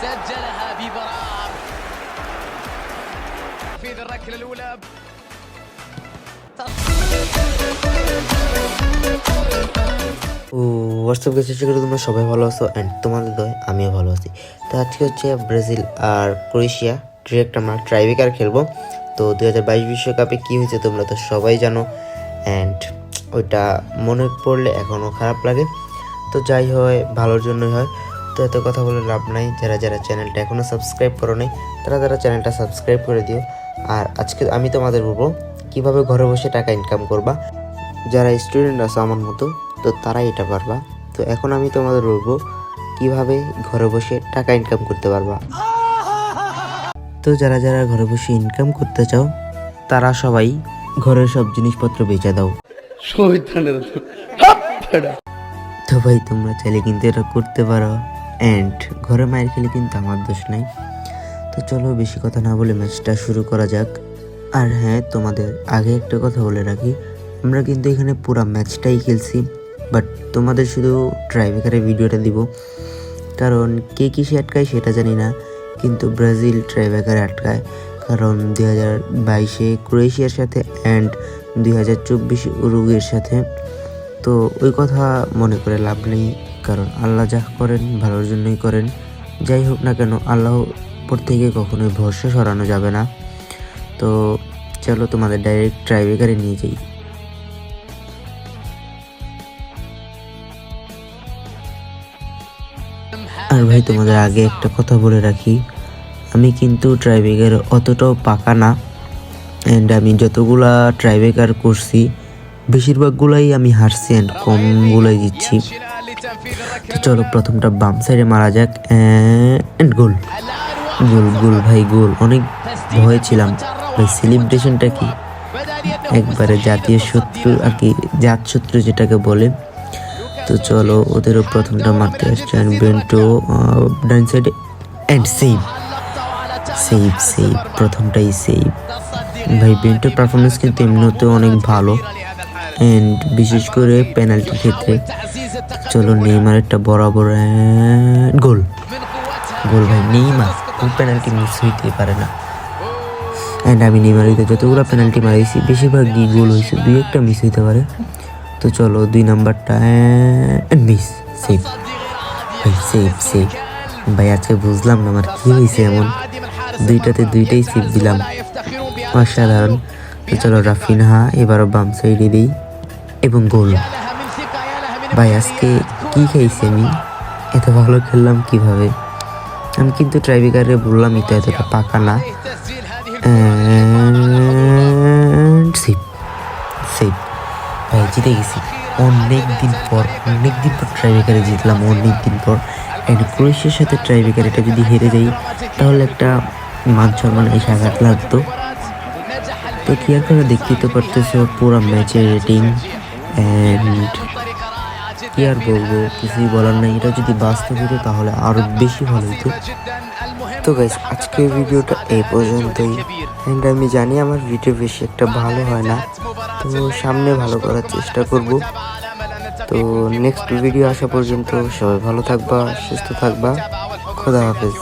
سجلها ببراعة في الركلة الأولى. WhatsApp গেছে সেগুলো তোমরা সবাই ভালো আছো অ্যান্ড তোমাদের দয় আমিও ভালো আছি। তো আজকে হচ্ছে ব্রাজিল আর ক্রোয়েশিয়া ডিরেক্ট আমরা ট্রাইব্রেকার খেলবো। তো 2022 বিশ্বকাপে কী হয়েছে তোমরা তো সবাই জানো, অ্যান্ড ওইটা মনে পড়লে এখনও খারাপ লাগে। তো যাই হয় ভালোর জন্যই হয়। তো এত কথা বলে লাভ নাই, যারা যারা চ্যানেলটা এখনও সাবস্ক্রাইব করো নাই তারা চ্যানেলটা সাবস্ক্রাইব করে দিও। আর আজকে আমি তোমাদের বলবো কীভাবে ঘরে বসে টাকা ইনকাম করবা। যারা স্টুডেন্ট আছে আমার মতো তো তারাই এটা পারবা। তো এখন আমি তোমাদের বলবো কিভাবে ঘরে বসে টাকা ইনকাম করতে পারবা। তো যারা যারা ঘরে বসে ইনকাম করতে চাও তারা সবাই ঘরের সব জিনিসপত্র বেচে দাও। তো ভাই তোমরা চাইলে কিন্তু এটা করতে পারো, অ্যান্ড ঘরে মায়ের খেলে কিন্তু আমার দোষ নাই। তো চলো বেশি কথা না বলে ম্যাচটা শুরু করা যাক। আর হ্যাঁ, তোমাদের আগে একটা কথা বলে রাখি, আমরা কিন্তু এখানে পুরো ম্যাচটাই খেলছি, বাট তোমাদের শুধু ট্রাইব্রেকারের ভিডিওটা দিব, কারণ কে কিসে আটকায় সেটা জানি না, কিন্তু ব্রাজিল ট্রাইব্রেকারে আটকায়। কারণ 2022-এ ক্রোয়েশিয়ার সাথে অ্যান্ড 2024 উরুগুয়ের সাথে। তো ওই কথা মনে করে লাভ নেই, কারণ আল্লাহ যা করেন ভালোর জন্যই করেন। যাই হোক না কেন, আল্লাহর উপর থেকে কখনোই ভরসা সরানো যাবে না। তো চলো তোমাদের ডাইরেক্ট ট্রাইব্রেকারে নিয়ে যাই। আর ভাই তোমাদের আগে একটা কথা বলে রাখি, আমি কিন্তু ট্রাইব্রেকার অতটাও পাকা না, অ্যান্ড আমি যতগুলা ট্রাইব্রেকার করছি বেশিরভাগগুলাই আমি হারছি অ্যান্ড কমগুলাই জিতছি। তো চলো প্রথমটা বাম সাইডে মারা যাক, অ্যান্ড গোল গোল গোল ভাই গোল। অনেক ভয় ছিলাম ভাই, সেলিব্রেশনটা কি একবারে জাতীয় শত্রু আর কি, জাত শত্রু যেটাকে বলে। তো চলো ওদেরও প্রথমটা মারতে আসছে, বেন্টো ডান সাইডে অ্যান্ড সেভ সেভ সেভ প্রথমটাই সেভ। ভাই বেন্টোর পারফরমেন্স কিন্তু এমনিতেও অনেক ভালো, অ্যান্ড বিশেষ করে পেনাল্টির ক্ষেত্রে। চলো নেইমার একটা বরাবর গোল গোল ভাই, নেইমার ও পেনাল্টি মিস হইতে পারে না। অ্যান্ড আমি নেইমারিতে যতগুলো পেনাল্টি মারাইছি বেশিরভাগই গোল হয়েছে, 2-1টা মিস হইতে পারে। তো চলো 2 নাম্বারটা মিস, সেভ ভাই সেভ সেভ। ভাই আজকে বুঝলাম না আমার কী হয়েছে এমন, দুইটাই সেভ দিলাম, অসাধারণ। তো চলো রাফিনহা এবারও বাম সাইডে দিই এবং গোল। ভাই আজকে কি খাইছি আমি, এত ভালো খেললাম কিভাবে। আমি কিন্তু ট্রাইব্রেকারে বললামই তো এতটা পাকা না। সেভ সেভ ভাই জিতে গেছি অনেক দিন পর ট্রাইব্রেকারে জিতলাম অনেক দিন পর। অ্যান্ড ক্রোয়েশিয়ার সাথে ট্রাইব্রেকার এটা যদি হেরে যাই তাহলে একটা মান সম্মান এসে আঘাত লাগতো। তো কি আর করে, দেখতেই তো পারতেছো পুরো ম্যাচের রেটিং, অ্যান্ড কি আর বলবো, কিছুই বলার নাই। এটা যদি বাস্তব হতো তাহলে আরো বেশি ভালো হতো। তো গাইস আজকের ভিডিওটা এই পর্যন্তই, অ্যান্ড আমি জানি আমার ভিডিও বেশি একটা ভালো হয় না, তো সামনে ভালো করার চেষ্টা করব। তো নেক্সট ভিডিও আসা পর্যন্ত সবাই ভালো থাকবা, সুস্থ থাকবা, খোদা হাফেজ।